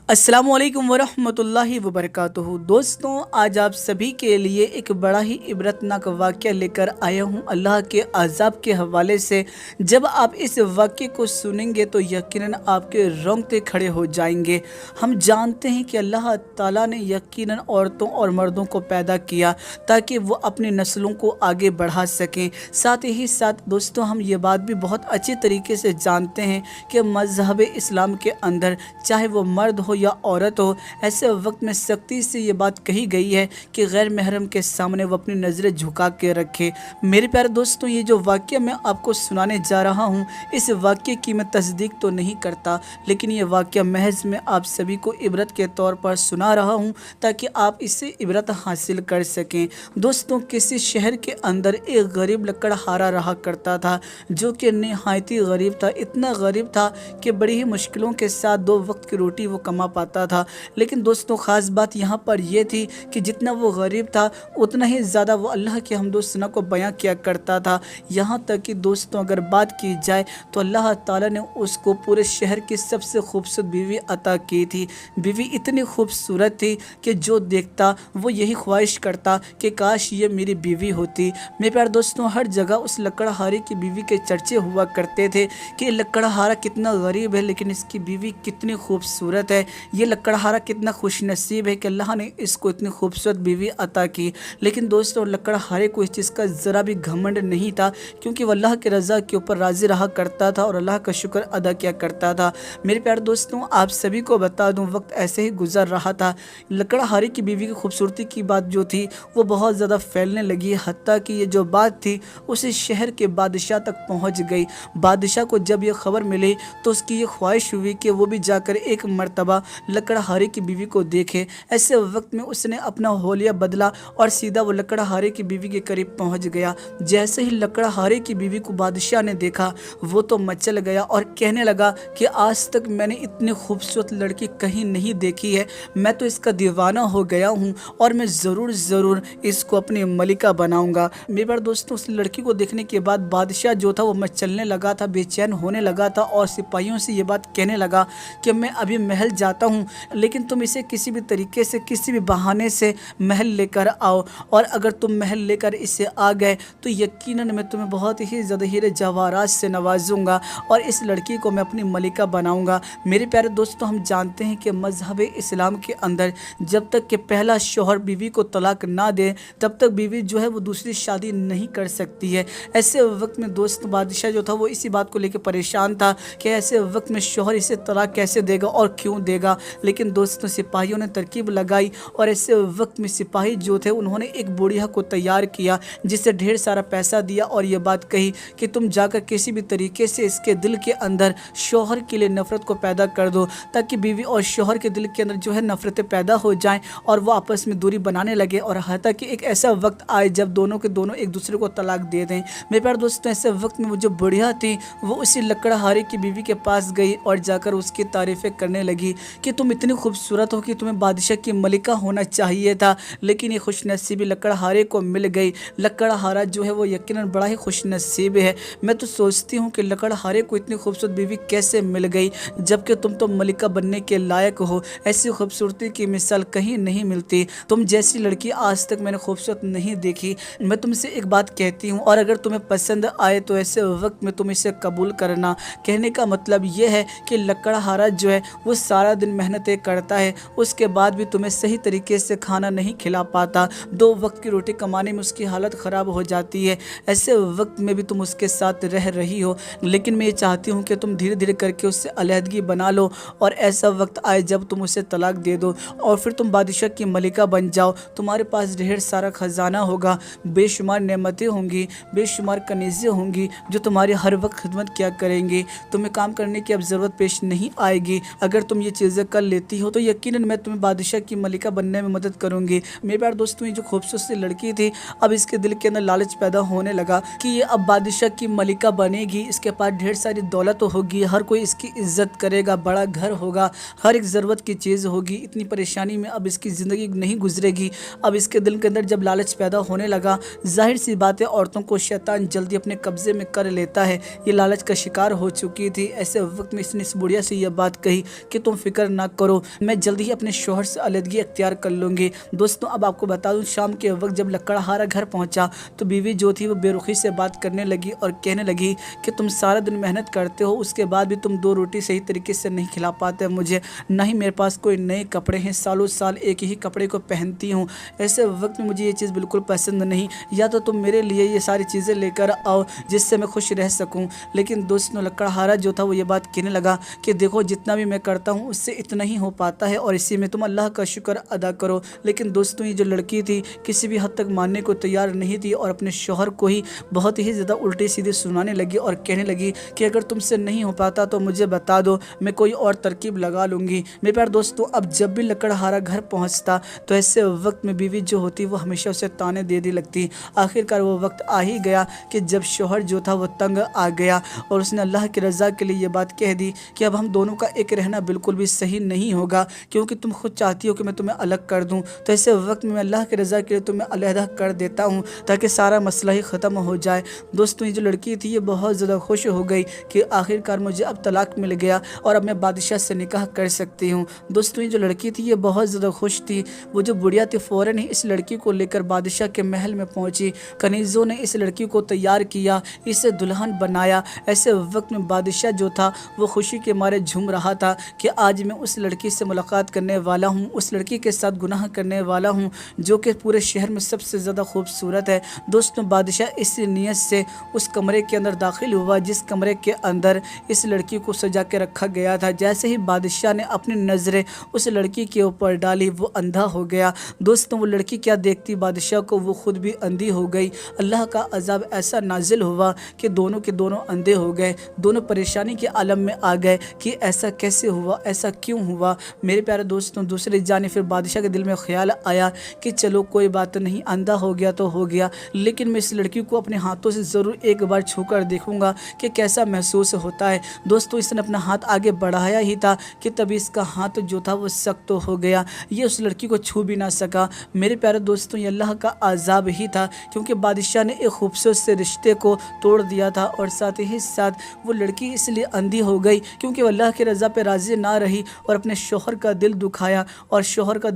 अस्सलामु अलैकुम वरहमतुल्लाहि वबरकातुहू। दोस्तों, आज आप सभी के लिए एक बड़ा ही इबरतनाक वाक़या लेकर आया हूँ अल्लाह के अज़ाब के हवाले से। जब आप इस वाक़ये को सुनेंगे तो यकीनन आपके रोंगटे खड़े हो जाएंगे। हम जानते हैं कि अल्लाह ताला ने यकीनन औरतों और मर्दों को पैदा किया ताकि वो अपनी नस्लों को आगे बढ़ा सकें। साथ ही साथ दोस्तों, हम ये बात भी बहुत अच्छे तरीके से जानते हैं कि मज़हब इस्लाम के अंदर चाहे वो मर्द हो या औरत हो, ऐसे वक्त में सख्ती से ये बात कही गई है कि गैर महरम के सामने वो अपनी नज़रें झुका के रखे। मेरे प्यारे दोस्तों, ये जो वाक़या मैं आपको सुनाने जा रहा हूँ, इस वाक़ये की मैं तस्दीक तो नहीं करता, लेकिन ये वाक़या महज मैं आप सभी को इबरत के तौर पर सुना रहा हूँ ताकि आप इससे इबरत हासिल कर सकें। दोस्तों, किसी शहर के अंदर एक गरीब लकड़हारा रहा करता था जो कि नहायत ही गरीब था। इतना गरीब था कि बड़ी ही मुश्किलों के साथ 2 वक्त की रोटी वो कमा पाता था। लेकिन दोस्तों, ख़ास बात यहाँ पर यह थी कि जितना वो गरीब था उतना ही ज़्यादा वो अल्लाह के हम्द व सना को बयां किया करता था। यहाँ तक कि दोस्तों, अगर बात की जाए तो अल्लाह ताला ने उसको पूरे शहर की सबसे खूबसूरत बीवी अता की थी। बीवी इतनी खूबसूरत थी कि जो देखता वो यही ख्वाहिश करता कि काश ये मेरी बीवी होती। मेरे प्यारे दोस्तों, हर जगह उस लकड़हारे की बीवी के चर्चे हुआ करते थे कि लकड़हारा कितना गरीब है लेकिन इसकी बीवी कितनी खूबसूरत है। ये लकड़हारा कितना खुश नसीब है कि अल्लाह ने इसको इतनी खूबसूरत बीवी अता की। लेकिन दोस्तों, लकड़हारे को इस चीज़ का ज़रा भी घमंड नहीं था, क्योंकि वह अल्लाह के रज़ा के ऊपर राज़ी रहा करता था और अल्लाह का शुक्र अदा किया करता था। मेरे प्यारे दोस्तों, आप सभी को बता दूं, वक्त ऐसे ही गुजर रहा था। लकड़हारे की बीवी की खूबसूरती की बात जो थी वो बहुत ज़्यादा फैलने लगी, हत्ता कि ये जो बात थी उसे शहर के बादशाह तक पहुँच गई। बादशाह को जब ये खबर मिली तो उसकी ये ख्वाहिश हुई कि वो भी जाकर एक मर्तबा लकड़हारे की बीवी को देखे। ऐसे वक्त में उसने अपना होलिया बदला और सीधा वो लकड़हारे की बीवी के करीब पहुंच गया। जैसे ही लकड़हारे की बीवी को बादशाह ने देखा, वो तो मचल गया और कहने लगा कि आज तक मैंने इतनी खूबसूरत लड़की कहीं नहीं देखी है। मैं तो इसका दीवाना हो गया हूँ और मैं ज़रूर इसको अपनी मलिका बनाऊंगा। मेरे बार दोस्तों, उस लड़की को देखने के बाद बादशाह जो था वो मचलने लगा था, बेचैन होने लगा था और सिपाहियों से ये बात कहने लगा कि मैं अभी महल जाता हूँ, लेकिन तुम इसे किसी भी तरीके से, किसी भी बहाने से महल लेकर आओ, और अगर तुम महल लेकर इसे आ गए तो यकीनन मैं तुम्हें बहुत ही ज़्यादा हीरे जवाहरात से नवाजूंगा और इस लड़की को मैं अपनी मलिका बनाऊंगा। मेरे प्यारे दोस्तों, हम जानते हैं कि मज़हब इस्लाम के अंदर जब तक कि पहला शौहर बीवी को तलाक ना दे तब तक बीवी जो है वो दूसरी शादी नहीं कर सकती है। ऐसे वक्त में दोस्त बादशाह जो था वो इसी बात को लेकर परेशान था कि ऐसे वक्त में शौहर इसे तलाक कैसे देगा और क्यों देगा। लेकिन दोस्तों, सिपाहियों ने तरकीब लगाई और ऐसे वक्त में सिपाही जो थे उन्होंने एक बुढ़िया को तैयार किया जिसे ढेर सारा पैसा दिया और ये बात कही कि तुम जाकर किसी भी तरीके से इसके दिल के अंदर शौहर के लिए नफ़रत को पैदा कर दो, ताकि बीवी और शौहर के दिल के अंदर जो है नफ़रतें पैदा हो जाएं और वो आपस में दूरी बनाने लगे, और हत्ता कि एक ऐसा वक्त आए जब दोनों के दोनों एक दूसरे को तलाक दे दें। मेरे प्यारे दोस्तों, ऐसे वक्त में वो जो बुढ़िया थी वो उसी लकड़हारे की बीवी के पास गई और जाकर उसकी तारीफ़ें करने लगी कि तुम इतनी खूबसूरत हो कि तुम्हें बादशाह की मलिका होना चाहिए था, लेकिन ये खुशनसीबी लकड़हारे को मिल गई। लकड़हारा जो है वो यकीनन बड़ा ही खुशनसीब है। मैं तो सोचती हूँ कि लकड़हारे को इतनी खूबसूरत बीवी कैसे मिल गई, जबकि तुम तो मलिका बनने के लायक हो। ऐसी खूबसूरती की मिसाल कहीं नहीं मिलती। तुम जैसी लड़की आज तक मैंने खूबसूरत नहीं देखी। मैं तुमसे एक बात कहती हूँ, और अगर तुम्हें पसंद आए तो ऐसे वक्त में तुम इसे कबूल करना। कहने का मतलब ये है कि लकड़हारा जो है वो सारा दिन मेहनतें करता है, उसके बाद भी तुम्हें सही तरीके से खाना नहीं खिला पाता। 2 वक्त की रोटी कमाने में उसकी हालत ख़राब हो जाती है। ऐसे वक्त में भी तुम उसके साथ रह रही हो, लेकिन मैं ये चाहती हूँ कि तुम धीरे धीरे करके उससे अलहदगी बना लो और ऐसा वक्त आए जब तुम उसे तलाक दे दो और फिर तुम बादशाह की मलिका बन जाओ। तुम्हारे पास ढेर सारा ख़जाना होगा, बेशुमार नेमतें होंगी, बेशुमार कनीज़ें होंगी जो तुम्हारी हर वक्त खिदमत किया करेंगी। तुम्हें काम करने की अब ज़रूरत पेश नहीं आएगी। अगर तुम ये चीज़ें कर लेती हो तो यकीनन मैं तुम्हें बादशाह की मलिका बनने में मदद करूंगी। मेरे प्यारे दोस्तों, ये जो खूबसूरत सी लड़की थी, अब इसके दिल के अंदर लालच पैदा होने लगा कि ये अब बादशाह की मलिका बनेगी, इसके पास ढेर सारी दौलत होगी, हर कोई इसकी इज्जत करेगा, बड़ा घर होगा, हर एक ज़रूरत की चीज़ होगी। इतनी परेशानी में अब इसकी ज़िंदगी नहीं गुजरेगी। अब इसके दिल के अंदर जब लालच पैदा होने लगा, जाहिर सी बात है औरतों को शैतान जल्दी अपने कब्जे में कर लेता है। ये लालच का शिकार हो चुकी थी। ऐसे वक्त में इसने इस बुढ़िया से यह बात कही कि तुम फिक्र फिक्र ना करो, मैं जल्दी ही अपने शौहर से अलहदगी अख्तियार कर लूँगी। दोस्तों अब आपको बता दूँ, शाम के वक्त जब लकड़हारा घर पहुँचा तो बीवी जो थी वो बेरुखी से बात करने लगी और कहने लगी कि तुम सारा दिन मेहनत करते हो, उसके बाद भी तुम 2 रोटी सही तरीके से नहीं खिला पाते मुझे, ना ही मेरे पास कोई नए कपड़े हैं, सालों साल एक ही कपड़े को पहनती हूँ। ऐसे वक्त में मुझे ये चीज़ बिल्कुल पसंद नहीं, या तो तुम मेरे लिए ये सारी चीज़ें लेकर आओ जिससे मैं खुश रह सकूँ। लेकिन दोस्तों लकड़हारा जो था वो ये बात कहने लगा कि देखो जितना भी मैं करता हूँ उससे इतना ही हो पाता है और इसी में तुम अल्लाह का शुक्र अदा करो। लेकिन दोस्तों ये जो लड़की थी किसी भी हद तक मानने को तैयार नहीं थी और अपने शौहर को ही बहुत ही ज़्यादा उल्टी सीधी सुनाने लगी और कहने लगी कि अगर तुमसे नहीं हो पाता तो मुझे बता दो, मैं कोई और तरकीब लगा लूँगी। मेरे प्यारे दोस्तों अब जब भी लकड़हारा घर पहुँचता तो ऐसे वक्त में बीवी जो होती वो हमेशा उसे ताने दे दी लगती। आखिरकार वो वक्त आ ही गया कि जब शौहर जो था वो तंग आ गया और उसने अल्लाह की रज़ा के लिए ये बात कह दी कि अब हम दोनों का एक रहना बिल्कुल भी सही नहीं होगा, क्योंकि तुम खुद चाहती हो कि मैं तुम्हें अलग कर दूं, तो ऐसे वक्त में मैं अल्लाह की रज़ा के लिए तुम्हें अलहदा कर देता हूं ताकि सारा मसला ही ख़त्म हो जाए। दोस्तों ये जो लड़की थी ये बहुत ज़्यादा खुश हो गई कि आखिरकार मुझे अब तलाक मिल गया और अब मैं बादशाह से निकाह कर सकती हूँ। दोस्तों ये जो लड़की थी ये बहुत ज़्यादा खुश थी। वो जो बुढ़िया थी फ़ौरन ही इस लड़की को लेकर बादशाह के महल में पहुँची। कनीज़ों ने इस लड़की को तैयार किया, इसे दुल्हन बनाया। ऐसे वक्त में बादशाह जो था वो खुशी के मारे झूम रहा था कि आज मैं उस लड़की से मुलाकात करने वाला हूँ, उस लड़की के साथ गुनाह करने वाला हूँ जो कि पूरे शहर में सबसे ज़्यादा खूबसूरत है। दोस्तों बादशाह इस नीयत से उस कमरे के अंदर दाखिल हुआ जिस कमरे के अंदर इस लड़की को सजा के रखा गया था। जैसे ही बादशाह ने अपनी नज़रें उस लड़की के ऊपर डाली वो अंधा हो गया। दोस्तों वो लड़की क्या देखती बादशाह को, वो खुद भी अंधी हो गई। अल्लाह का अज़ाब ऐसा नाजिल हुआ कि दोनों के दोनों अंधे हो गए, दोनों परेशानी के आलम में आ गए कि ऐसा कैसे हुआ, ऐसा क्यों हुआ। मेरे प्यारे दोस्तों दूसरी जाने फिर बादशाह के दिल में ख्याल आया कि चलो कोई बात नहीं, अंधा हो गया तो हो गया, लेकिन मैं इस लड़की को अपने हाथों से ज़रूर एक बार छू कर देखूंगा कि कैसा महसूस होता है। दोस्तों इसने अपना हाथ आगे बढ़ाया ही था कि तभी इसका हाथ जो था वो सख्त हो गया, ये उस लड़की को छू भी ना सका। मेरे प्यारे दोस्तों ये अल्लाह का अज़ाब ही था, क्योंकि बादशाह ने एक खूबसूरत से रिश्ते को तोड़ दिया था और साथ ही साथ वो लड़की इसलिए अंधी हो गई क्योंकि वो अल्लाह की रज़ा पे राज़ी ना रही और अपने शौहर का दिल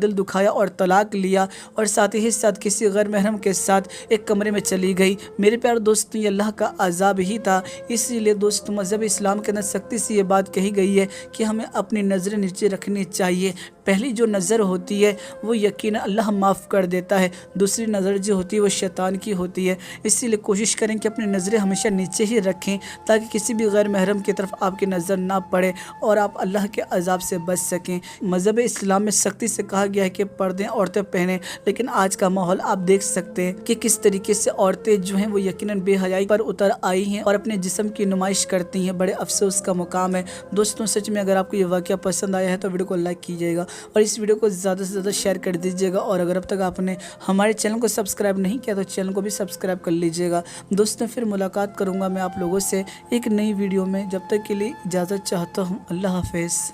दुखाया और तलाक लिया और साथ ही साथ किसी गैर महरम के साथ एक कमरे में चली गई। मेरे प्यारे दोस्तों ये अल्लाह का अज़ाब ही था। इसीलिए दोस्तों मज़हब इस्लाम के अंदर सख्ती से ये बात कही गई है कि हमें अपनी नज़रें नीचे रखनी चाहिए। पहली जो नज़र होती है वो यकीन अल्लाह माफ़ कर देता है, दूसरी नज़र जो होती है वो शैतान की होती है। इसीलिए कोशिश करें कि अपनी नज़रें हमेशा नीचे ही रखें ताकि किसी भी गैर महरम की तरफ आपकी नज़र ना पड़े और आप अल्लाह के अज़ाब से बच सकें। मज़हब इस्लाम में सख्ती से कहा गया है कि पर्दे औरतें पहने, लेकिन आज का माहौल आप देख सकते हैं कि किस तरीके से औरतें जो हैं वो यकीनन बेहयाई पर उतर आई हैं और अपने जिस्म की नुमाइश करती हैं। बड़े अफसोस का मुकाम है। दोस्तों सच में अगर आपको ये वाक़या पसंद आया है तो वीडियो को लाइक कीजिएगा और इस वीडियो को ज़्यादा से ज़्यादा शेयर कर दीजिएगा और अगर अब तक आपने हमारे चैनल को सब्सक्राइब नहीं किया तो चैनल को भी सब्सक्राइब कर लीजिएगा। दोस्तों फिर मुलाकात करूँगा मैं आप लोगों से एक नई वीडियो में, जब तक के लिए इजाज़त चाहता हूँ। अल्लाह हाफ़िज़।